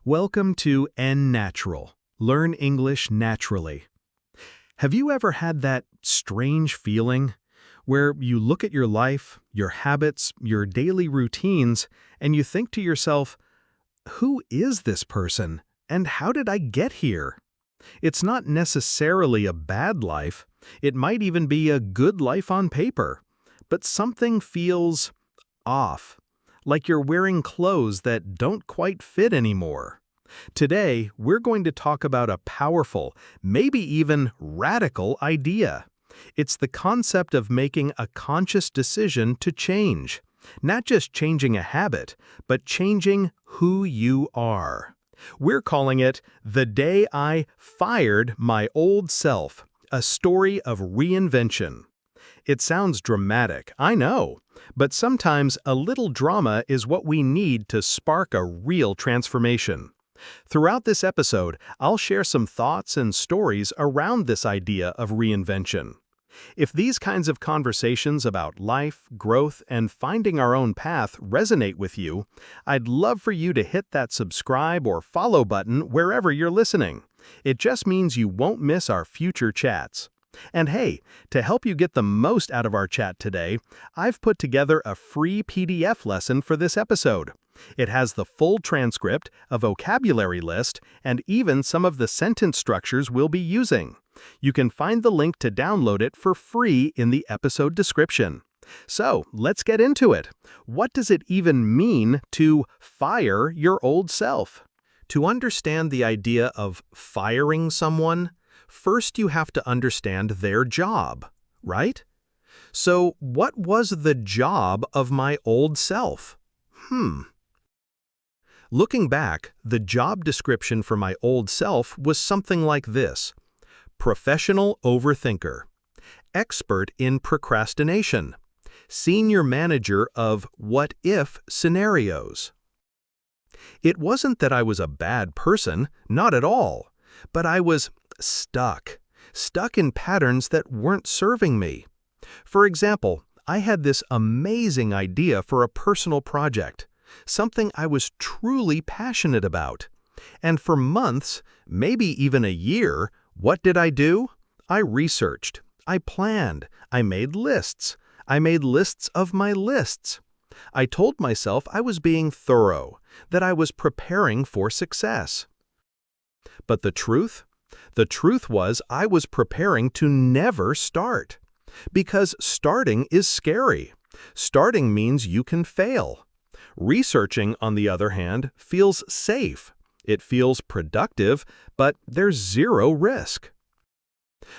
Welcome to engNatural. Learn English naturally. Have you ever had that strange feeling where you look at your life, your habits, your daily routines, and you think to yourself, who is this person, and how did I get here? It's not necessarily a bad life. It might even be a good life on paper. But something feels off, like you're wearing clothes that don't quite fit anymore. Today, we're going to talk about a powerful, maybe even radical idea. It's the concept of making a conscious decision to change. Not just changing a habit, but changing who you are. We're calling it The Day I Fired My Old Self, a story of reinvention. It sounds dramatic, I know, but sometimes a little drama is what we need to spark a real transformation. Throughout this episode, I'll share some thoughts and stories around this idea of reinvention. If these kinds of conversations about life, growth, and finding our own path resonate with you, I'd love for you to hit that subscribe or follow button wherever you're listening. It just means you won't miss our future chats. And hey, to help you get the most out of our chat today, I've put together a free PDF lesson for this episode. It has the full transcript, a vocabulary list, and even some of the sentence structures we'll be using. You can find the link to download it for free in the episode description. So, let's get into it. What does it even mean to fire your old self? To understand the idea of firing someone, first you have to understand their job, right? So, what was the job of my old self? Looking back, the job description for my old self was something like this: professional overthinker, expert in procrastination, senior manager of what-if scenarios. It wasn't that I was a bad person, not at all, but I was stuck in patterns that weren't serving me. For example, I had this amazing idea for a personal project, something I was truly passionate about. And for months, maybe even a year, what did I do? I researched, I planned, I made lists. I made lists of my lists. I told myself I was being thorough, that I was preparing for success. But the truth? The truth was I was preparing to never start. Because starting is scary. Starting means you can fail. Researching, on the other hand, feels safe. It feels productive, but there's zero risk.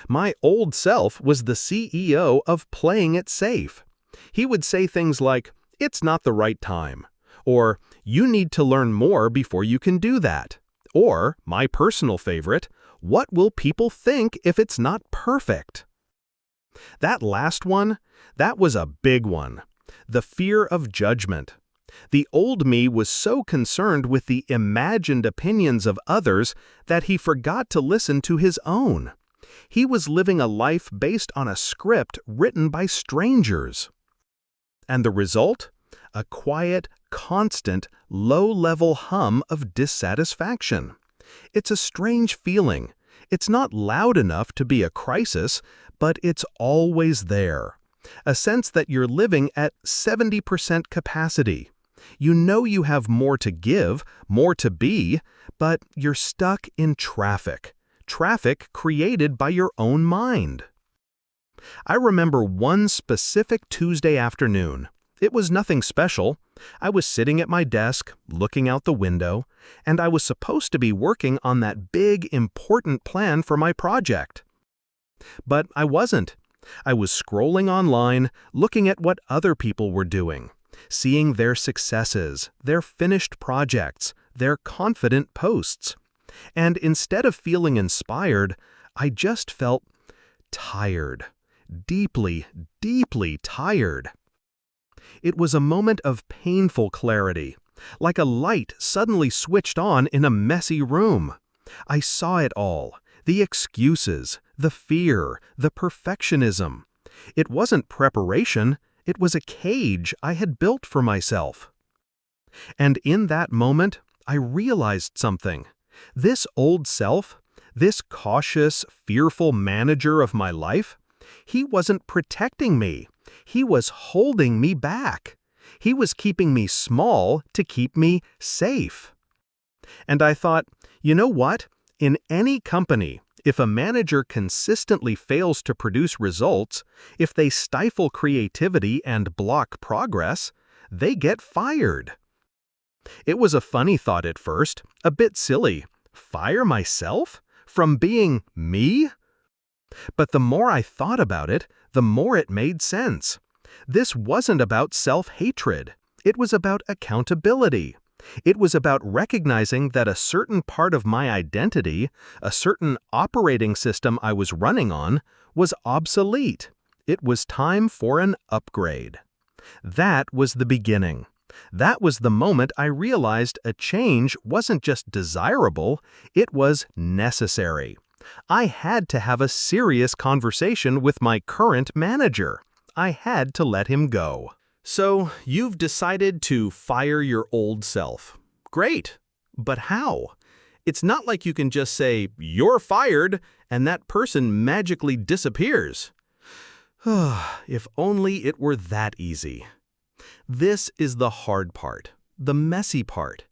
My old self was the CEO of playing it safe. He would say things like, "It's not the right time," or "You need to learn more before you can do that," or, my personal favorite, "What will people think if it's not perfect?" That last one, that was a big one. The fear of judgment. The old me was so concerned with the imagined opinions of others that he forgot to listen to his own. He was living a life based on a script written by strangers. And the result? A quiet, constant, low-level hum of dissatisfaction. It's a strange feeling. It's not loud enough to be a crisis, but it's always there. A sense that you're living at 70% capacity. You know you have more to give, more to be, but you're stuck in traffic. Traffic created by your own mind. I remember one specific Tuesday afternoon. It was nothing special. I was sitting at my desk, looking out the window, and I was supposed to be working on that big, important plan for my project. But I wasn't. I was scrolling online, looking at what other people were doing, seeing their successes, their finished projects, their confident posts. And instead of feeling inspired, I just felt tired. Deeply, deeply tired. It was a moment of painful clarity, like a light suddenly switched on in a messy room. I saw it all, the excuses, the fear, the perfectionism. It wasn't preparation, it was a cage I had built for myself. And in that moment, I realized something. This old self, this cautious, fearful manager of my life, he wasn't protecting me. He was holding me back. He was keeping me small to keep me safe. And I thought, you know what? In any company, if a manager consistently fails to produce results, if they stifle creativity and block progress, they get fired. It was a funny thought at first, a bit silly. Fire myself? From being me? But the more I thought about it, the more it made sense. This wasn't about self-hatred. It was about accountability. It was about recognizing that a certain part of my identity, a certain operating system I was running on, was obsolete. It was time for an upgrade. That was the beginning. That was the moment I realized a change wasn't just desirable, it was necessary. I had to have a serious conversation with my current manager. I had to let him go. So, you've decided to fire your old self. Great. But how? It's not like you can just say, "You're fired," and that person magically disappears. If only it were that easy. This is the hard part, the messy part.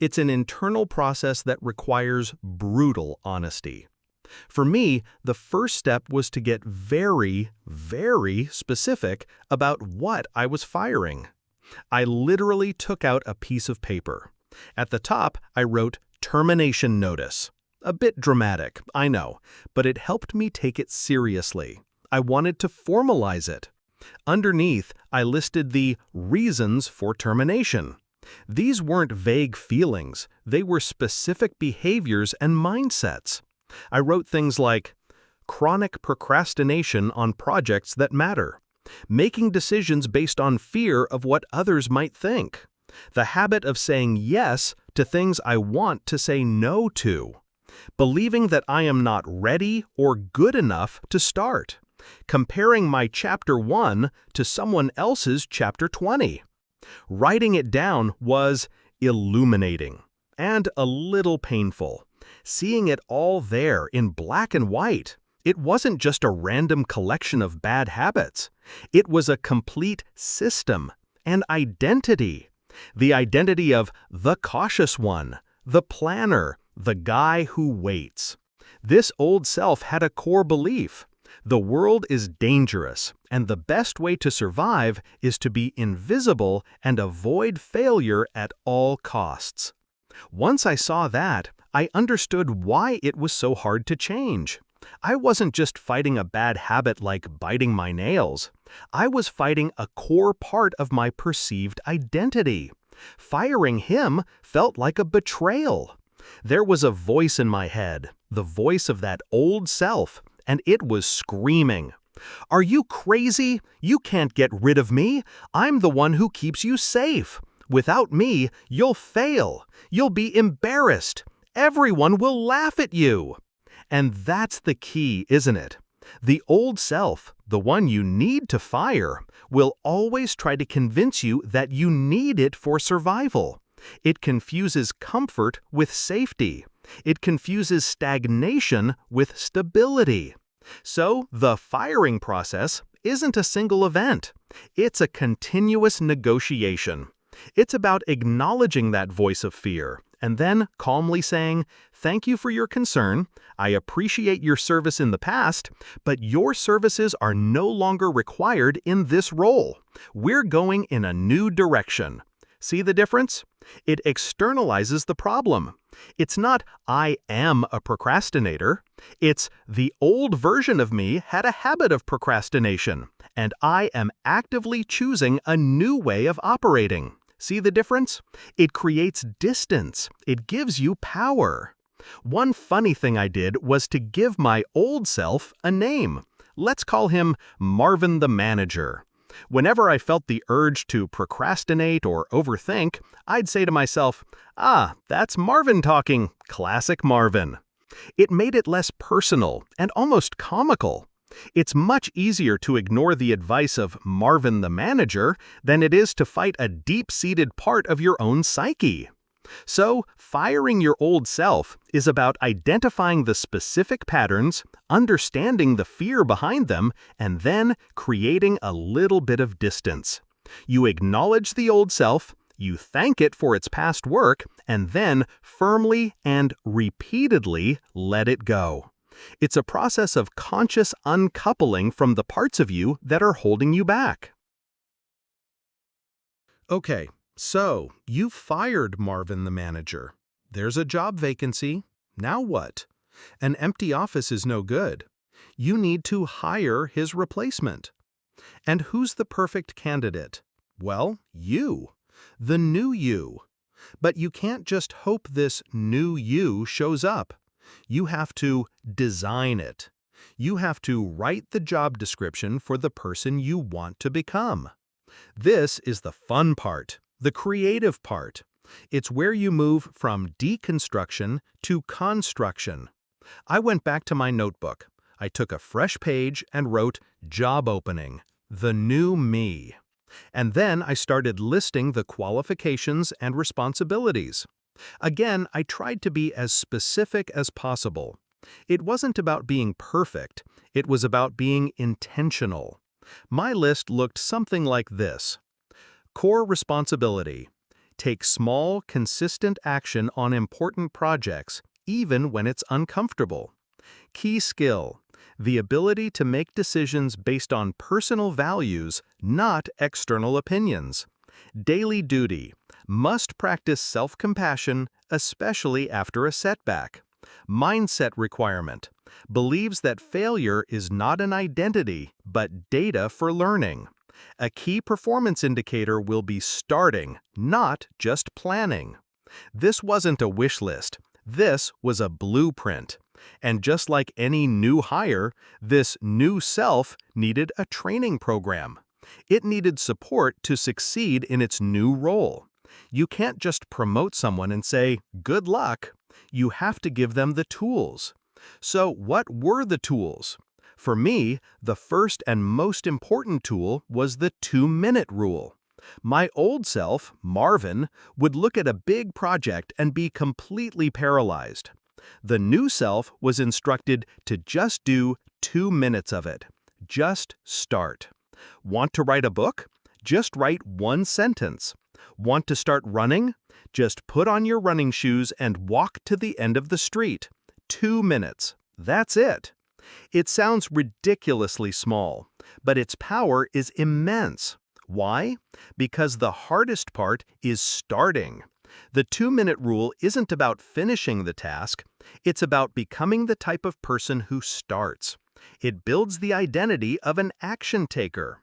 It's an internal process that requires brutal honesty. For me, the first step was to get very, very specific about what I was firing. I literally took out a piece of paper. At the top, I wrote termination notice. A bit dramatic, I know, but it helped me take it seriously. I wanted to formalize it. Underneath, I listed the reasons for termination. These weren't vague feelings, they were specific behaviors and mindsets. I wrote things like chronic procrastination on projects that matter, making decisions based on fear of what others might think, the habit of saying yes to things I want to say no to, believing that I am not ready or good enough to start, comparing my Chapter 1 to someone else's Chapter 20. Writing it down was illuminating and a little painful. Seeing it all there in black and white, it wasn't just a random collection of bad habits. It was a complete system, an identity. The identity of the cautious one, the planner, the guy who waits. This old self had a core belief. The world is dangerous, and the best way to survive is to be invisible and avoid failure at all costs. Once I saw that, I understood why it was so hard to change. I wasn't just fighting a bad habit like biting my nails. I was fighting a core part of my perceived identity. Firing him felt like a betrayal. There was a voice in my head, the voice of that old self, and it was screaming, "Are you crazy? You can't get rid of me. I'm the one who keeps you safe. Without me, you'll fail. You'll be embarrassed. Everyone will laugh at you." And that's the key, isn't it? The old self, the one you need to fire, will always try to convince you that you need it for survival. It confuses comfort with safety. It confuses stagnation with stability. So, the firing process isn't a single event. It's a continuous negotiation. It's about acknowledging that voice of fear, and then calmly saying, "Thank you for your concern. I appreciate your service in the past, but your services are no longer required in this role. We're going in a new direction." See the difference? It externalizes the problem. It's not, "I am a procrastinator." It's, "The old version of me had a habit of procrastination, and I am actively choosing a new way of operating." See the difference? It creates distance. It gives you power. One funny thing I did was to give my old self a name. Let's call him Marvin the Manager. Whenever I felt the urge to procrastinate or overthink, I'd say to myself, "Ah, that's Marvin talking. Classic Marvin." It made it less personal and almost comical. It's much easier to ignore the advice of Marvin the Manager than it is to fight a deep-seated part of your own psyche. So, firing your old self is about identifying the specific patterns, understanding the fear behind them, and then creating a little bit of distance. You acknowledge the old self, you thank it for its past work, and then firmly and repeatedly let it go. It's a process of conscious uncoupling from the parts of you that are holding you back. Okay, so you've fired Marvin the manager. There's a job vacancy. Now what? An empty office is no good. You need to hire his replacement. And who's the perfect candidate? Well, you. The new you. But you can't just hope this new you shows up. You have to design it. You have to write the job description for the person you want to become. This is the fun part, the creative part. It's where you move from deconstruction to construction. I went back to my notebook. I took a fresh page and wrote job opening, the new me. And then I started listing the qualifications and responsibilities. Again, I tried to be as specific as possible. It wasn't about being perfect, it was about being intentional. My list looked something like this. Core responsibility. Take small, consistent action on important projects, even when it's uncomfortable. Key skill. The ability to make decisions based on personal values, not external opinions. Daily duty. Must practice self-compassion, especially after a setback. Mindset requirement. Believes that failure is not an identity, but data for learning. A key performance indicator will be starting, not just planning. This wasn't a wish list. This was a blueprint. And just like any new hire, this new self needed a training program. It needed support to succeed in its new role. You can't just promote someone and say, "Good luck." You have to give them the tools. So what were the tools? For me, the first and most important tool was the 2-minute rule. My old self, Marvin, would look at a big project and be completely paralyzed. The new self was instructed to just do 2 minutes of it. Just start. Want to write a book? Just write 1 sentence. Want to start running? Just put on your running shoes and walk to the end of the street. 2 minutes. That's it. It sounds ridiculously small, but its power is immense. Why? Because the hardest part is starting. The 2-minute rule isn't about finishing the task, it's about becoming the type of person who starts. It builds the identity of an action taker.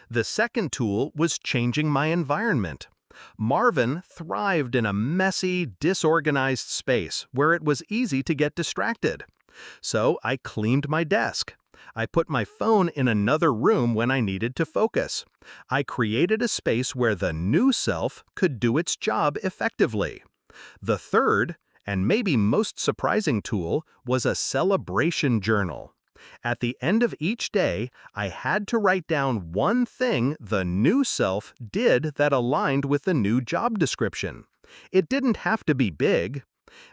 The second tool was changing my environment. Marvin thrived in a messy, disorganized space where it was easy to get distracted. So I cleaned my desk. I put my phone in another room when I needed to focus. I created a space where the new self could do its job effectively. The third, and maybe most surprising tool, was a celebration journal. At the end of each day, I had to write down one thing the new self did that aligned with the new job description. It didn't have to be big.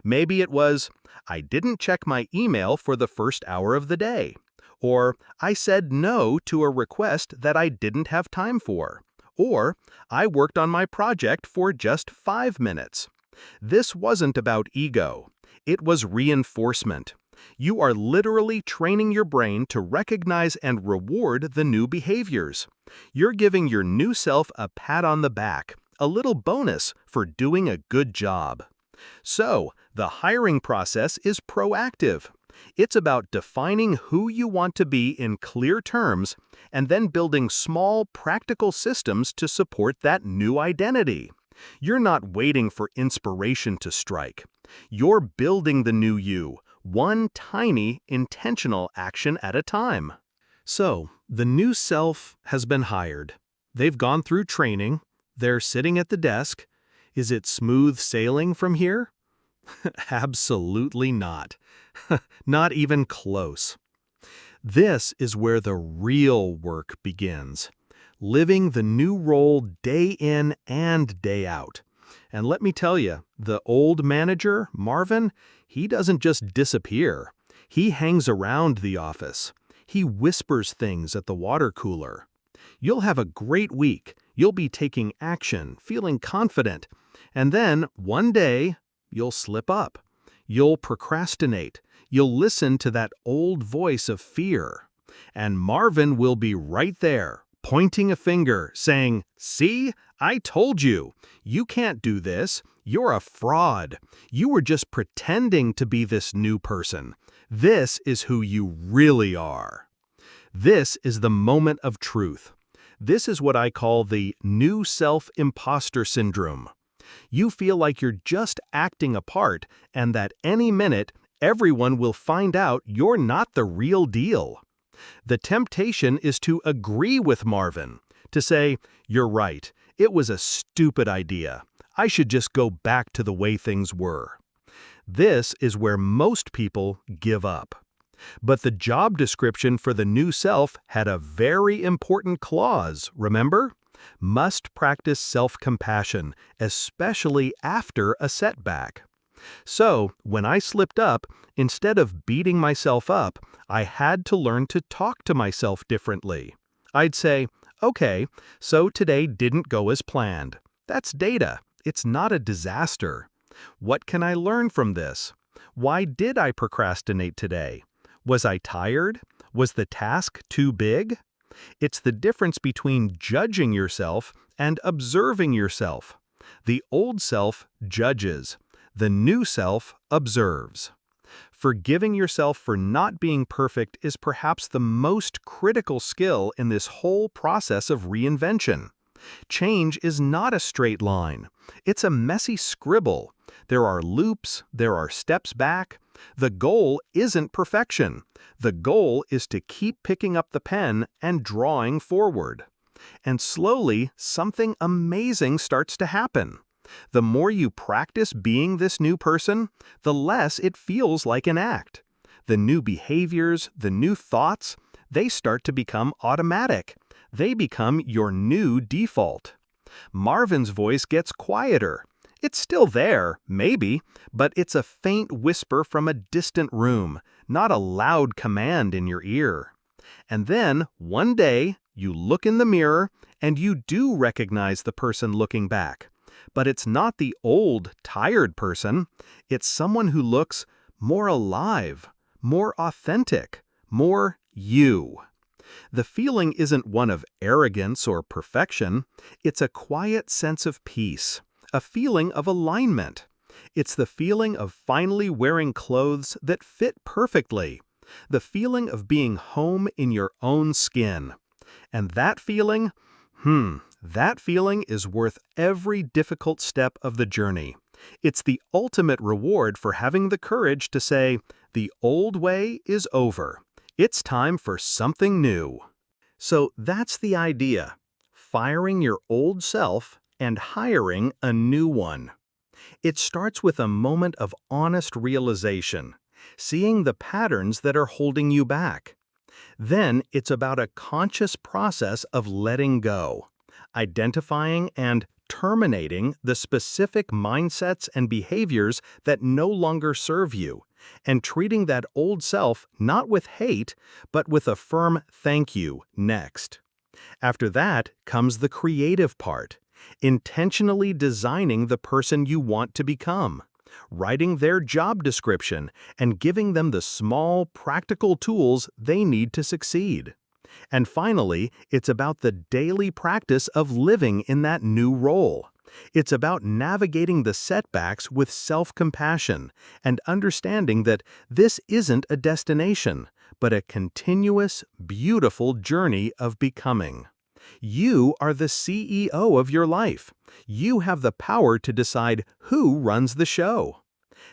Maybe it was, I didn't check my email for the first hour of the day. Or, I said no to a request that I didn't have time for. Or, I worked on my project for just 5 minutes. This wasn't about ego. It was reinforcement. You are literally training your brain to recognize and reward the new behaviors. You're giving your new self a pat on the back, a little bonus for doing a good job. So, the hiring process is proactive. It's about defining who you want to be in clear terms and then building small, practical systems to support that new identity. You're not waiting for inspiration to strike. You're building the new you, one tiny, intentional action at a time. So, the new self has been hired. They've gone through training. They're sitting at the desk. Is it smooth sailing from here? Absolutely not. Not even close. This is where the real work begins. Living the new role day in and day out. And let me tell you, the old manager, Marvin, he doesn't just disappear. He hangs around the office. He whispers things at the water cooler. You'll have a great week. You'll be taking action, feeling confident. And then, one day, you'll slip up. You'll procrastinate. You'll listen to that old voice of fear. And Marvin will be right there, pointing a finger, saying, "See, I told you. You can't do this. You're a fraud. You were just pretending to be this new person. This is who you really are." This is the moment of truth. This is what I call the new self-imposter syndrome. You feel like you're just acting a part and that any minute, everyone will find out you're not the real deal. The temptation is to agree with Marvin, to say, "You're right, it was a stupid idea. I should just go back to the way things were." This is where most people give up. But the job description for the new self had a very important clause, remember? Must practice self-compassion, especially after a setback. So, when I slipped up, instead of beating myself up, I had to learn to talk to myself differently. I'd say, "Okay, so today didn't go as planned. That's data. It's not a disaster. What can I learn from this? Why did I procrastinate today? Was I tired? Was the task too big?" It's the difference between judging yourself and observing yourself. The old self judges. The new self observes. Forgiving yourself for not being perfect is perhaps the most critical skill in this whole process of reinvention. Change is not a straight line. It's a messy scribble. There are loops, there are steps back. The goal isn't perfection. The goal is to keep picking up the pen and drawing forward. And slowly, something amazing starts to happen. The more you practice being this new person, the less it feels like an act. The new behaviors, the new thoughts, they start to become automatic. They become your new default. Marvin's voice gets quieter. It's still there, maybe, but it's a faint whisper from a distant room, not a loud command in your ear. And then, one day, you look in the mirror and you do recognize the person looking back. But it's not the old, tired person. It's someone who looks more alive, more authentic, more you. The feeling isn't one of arrogance or perfection. It's a quiet sense of peace, a feeling of alignment. It's the feeling of finally wearing clothes that fit perfectly, the feeling of being home in your own skin. And that feeling is worth every difficult step of the journey. It's the ultimate reward for having the courage to say, "The old way is over. It's time for something new." So that's the idea. Firing your old self and hiring a new one. It starts with a moment of honest realization, seeing the patterns that are holding you back. Then it's about a conscious process of letting go, identifying and terminating the specific mindsets and behaviors that no longer serve you, and treating that old self not with hate, but with a firm "thank you" next. After that comes the creative part, intentionally designing the person you want to become, writing their job description, and giving them the small, practical tools they need to succeed. And finally, it's about the daily practice of living in that new role. It's about navigating the setbacks with self-compassion and understanding that this isn't a destination, but a continuous, beautiful journey of becoming. You are the CEO of your life. You have the power to decide who runs the show.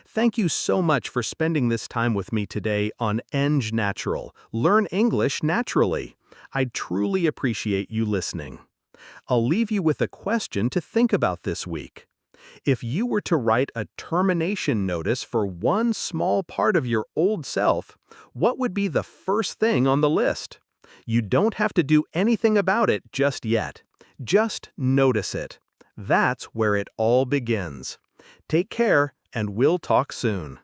Thank you so much for spending this time with me today on engNatural. Learn English naturally. I truly appreciate you listening. I'll leave you with a question to think about this week. If you were to write a termination notice for one small part of your old self, what would be the first thing on the list? You don't have to do anything about it just yet. Just notice it. That's where it all begins. Take care, and we'll talk soon.